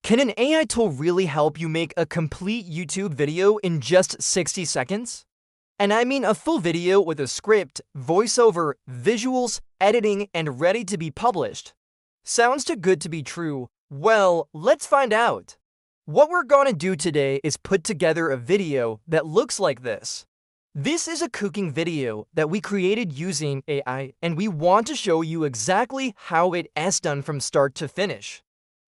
Can an AI tool really help you make a complete YouTube video in just 60 seconds? And I mean a full video with a script, voiceover, visuals, editing, and ready to be published. Sounds too good to be true. Well, let's find out. What we're gonna do today is put together a video that looks like this. This is a cooking video that we created using AI, and we want to show you exactly how it is done from start to finish.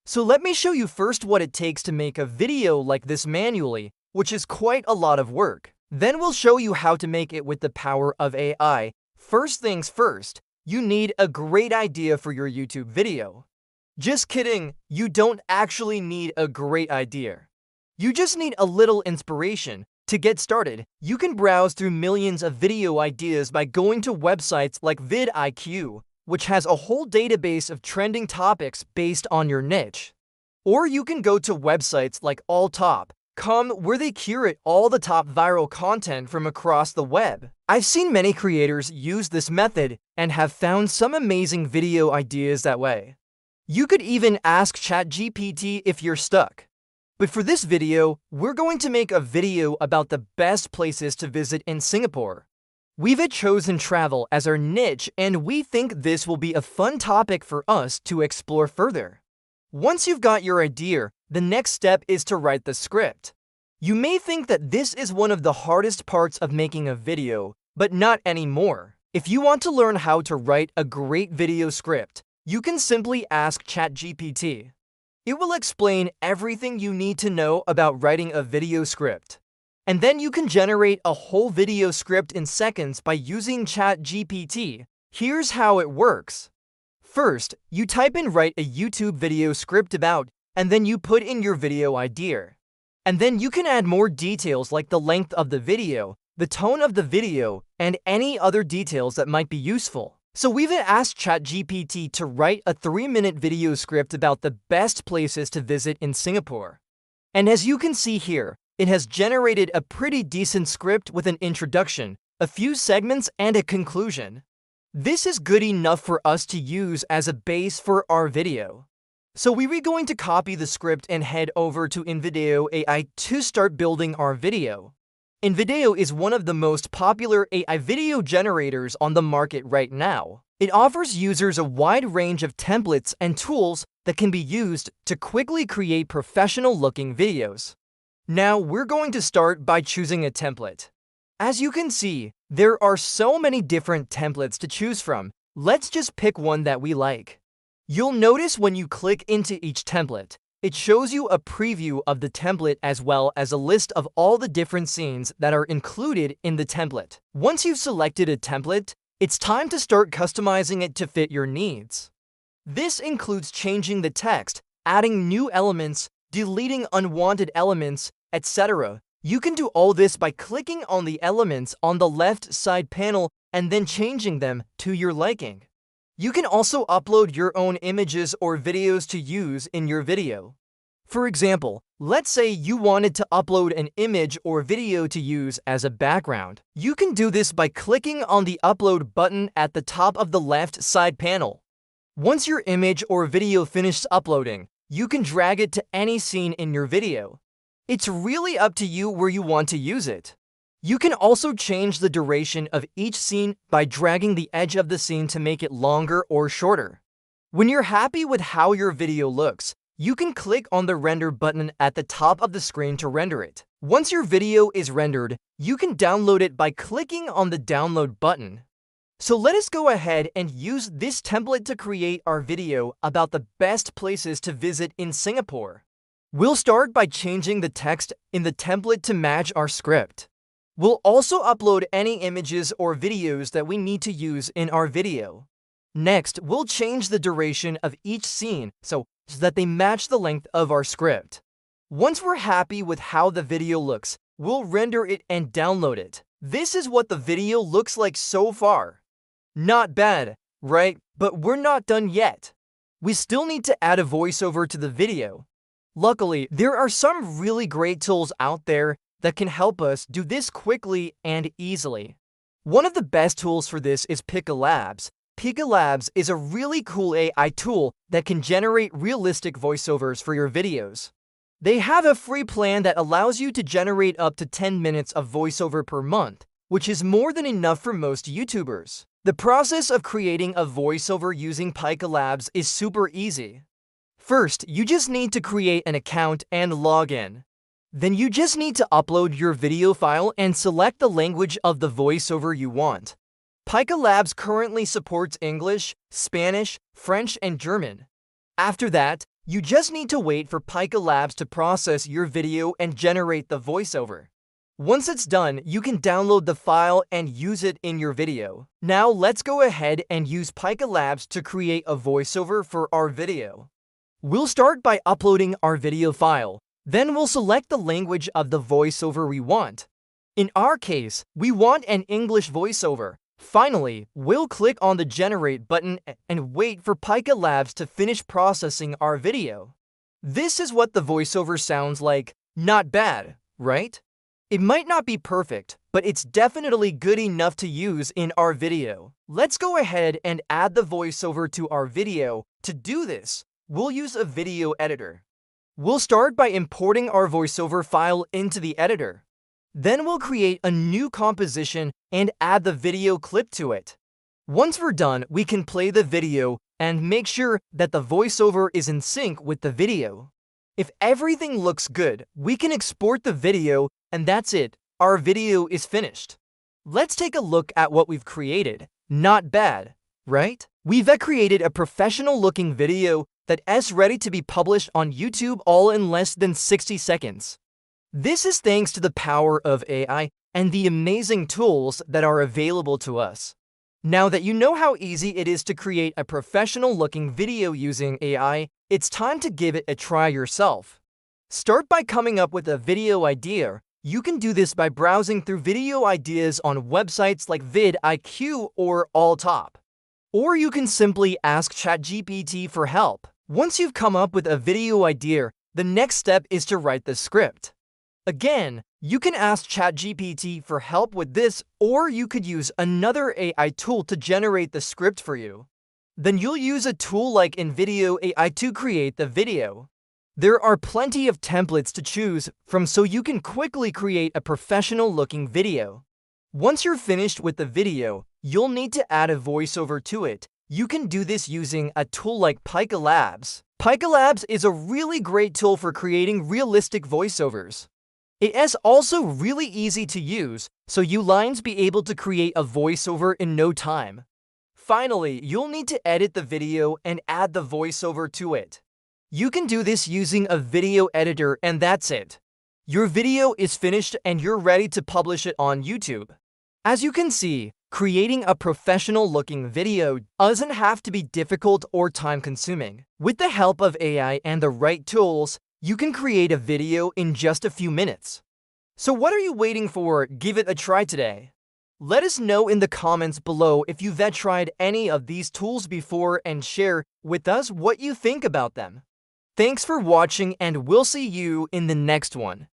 So let me show you first what it takes to make a video like this manually, which is quite a lot of work. Then we'll show you how to make it with the power of AI. First things first, you need a great idea for your YouTube video. Just kidding, you don't actually need a great idea. You just need a little inspiration. To get started, you can browse through millions of video ideas by going to websites like vidIQ, which has a whole database of trending topics based on your niche. Or you can go to websites like alltop.com where they curate all the top viral content from across the web. I've seen many creators use this method and have found some amazing video ideas that way. You could even ask ChatGPT if you're stuck. But for this video, we're going to make a video about the best places to visit in Singapore. We've chosen travel as our niche, and we think this will be a fun topic for us to explore further. Once you've got your idea, the next step is to write the script. You may think that this is one of the hardest parts of making a video, but not anymore. If you want to learn how to write a great video script, you can simply ask ChatGPT. It will explain everything you need to know about writing a video script. And then you can generate a whole video script in seconds by using ChatGPT. Here's how it works. First, you type in write a YouTube video script about, and then you put in your video idea. And then you can add more details like the length of the video, the tone of the video, and any other details that might be useful. So we've asked ChatGPT to write a 3-minute video script about the best places to visit in Singapore. And as you can see here, it has generated a pretty decent script with an introduction, a few segments, and a conclusion. This is good enough for us to use as a base for our video. So we're going to copy the script and head over to Invideo AI to start building our video. Invideo is one of the most popular AI video generators on the market right now. It offers users a wide range of templates and tools that can be used to quickly create professional-looking videos. Now, we're going to start by choosing a template. As you can see, there are so many different templates to choose from. Let's just pick one that we like. You'll notice when you click into each template, it shows you a preview of the template as well as a list of all the different scenes that are included in the template. Once you've selected a template, it's time to start customizing it to fit your needs. This includes changing the text, adding new elements, deleting unwanted elements, etc. You can do all this by clicking on the elements on the left side panel and then changing them to your liking. You can also upload your own images or videos to use in your video. For example, let's say you wanted to upload an image or video to use as a background. You can do this by clicking on the upload button at the top of the left side panel. Once your image or video finishes uploading, you can drag it to any scene in your video. It's really up to you where you want to use it. You can also change the duration of each scene by dragging the edge of the scene to make it longer or shorter. When you're happy with how your video looks, you can click on the render button at the top of the screen to render it. Once your video is rendered, you can download it by clicking on the download button. So let us go ahead and use this template to create our video about the best places to visit in Singapore. We'll start by changing the text in the template to match our script. We'll also upload any images or videos that we need to use in our video. Next, we'll change the duration of each scene so that they match the length of our script. Once we're happy with how the video looks, we'll render it and download it. This is what the video looks like so far. Not bad, right? But we're not done yet. We still need to add a voiceover to the video. Luckily, there are some really great tools out there that can help us do this quickly and easily. One of the best tools for this is Pika Labs. Pika Labs is a really cool AI tool that can generate realistic voiceovers for your videos. They have a free plan that allows you to generate up to 10 minutes of voiceover per month, which is more than enough for most YouTubers. The process of creating a voiceover using Pika Labs is super easy. First, you just need to create an account and log in. Then you just need to upload your video file and select the language of the voiceover you want. Pika Labs currently supports English, Spanish, French, and German. After that, you just need to wait for Pika Labs to process your video and generate the voiceover. Once it's done, you can download the file and use it in your video. Now let's go ahead and use Pika Labs to create a voiceover for our video. We'll start by uploading our video file. Then we'll select the language of the voiceover we want. In our case, we want an English voiceover. Finally, we'll click on the Generate button and wait for Pika Labs to finish processing our video. This is what the voiceover sounds like. Not bad, right? It might not be perfect, but it's definitely good enough to use in our video. Let's go ahead and add the voiceover to our video. To do this, we'll use a video editor. We'll start by importing our voiceover file into the editor. Then we'll create a new composition and add the video clip to it. Once we're done, we can play the video and make sure that the voiceover is in sync with the video. If everything looks good, we can export the video, and that's it. Our video is finished. Let's take a look at what we've created. Not bad, right? We've created a professional-looking video that is ready to be published on YouTube all in less than 60 seconds. This is thanks to the power of AI and the amazing tools that are available to us. Now that you know how easy it is to create a professional-looking video using AI, it's time to give it a try yourself. Start by coming up with a video idea. You can do this by browsing through video ideas on websites like vidIQ or Alltop. Or you can simply ask ChatGPT for help. Once you've come up with a video idea, the next step is to write the script. Again, you can ask ChatGPT for help with this, or you could use another AI tool to generate the script for you. Then you'll use a tool like Invideo AI to create the video. There are plenty of templates to choose from, so you can quickly create a professional-looking video. Once you're finished with the video, you'll need to add a voiceover to it. You can do this using a tool like Pika Labs. Pika Labs is a really great tool for creating realistic voiceovers. It is also really easy to use, so you lines be able to create a voiceover in no time. Finally, you'll need to edit the video and add the voiceover to it. You can do this using a video editor, and that's it. Your video is finished and you're ready to publish it on YouTube. As you can see, creating a professional-looking video doesn't have to be difficult or time-consuming. With the help of AI and the right tools, you can create a video in just a few minutes. So what are you waiting for? Give it a try today. Let us know in the comments below if you've tried any of these tools before and share with us what you think about them. Thanks for watching, and we'll see you in the next one.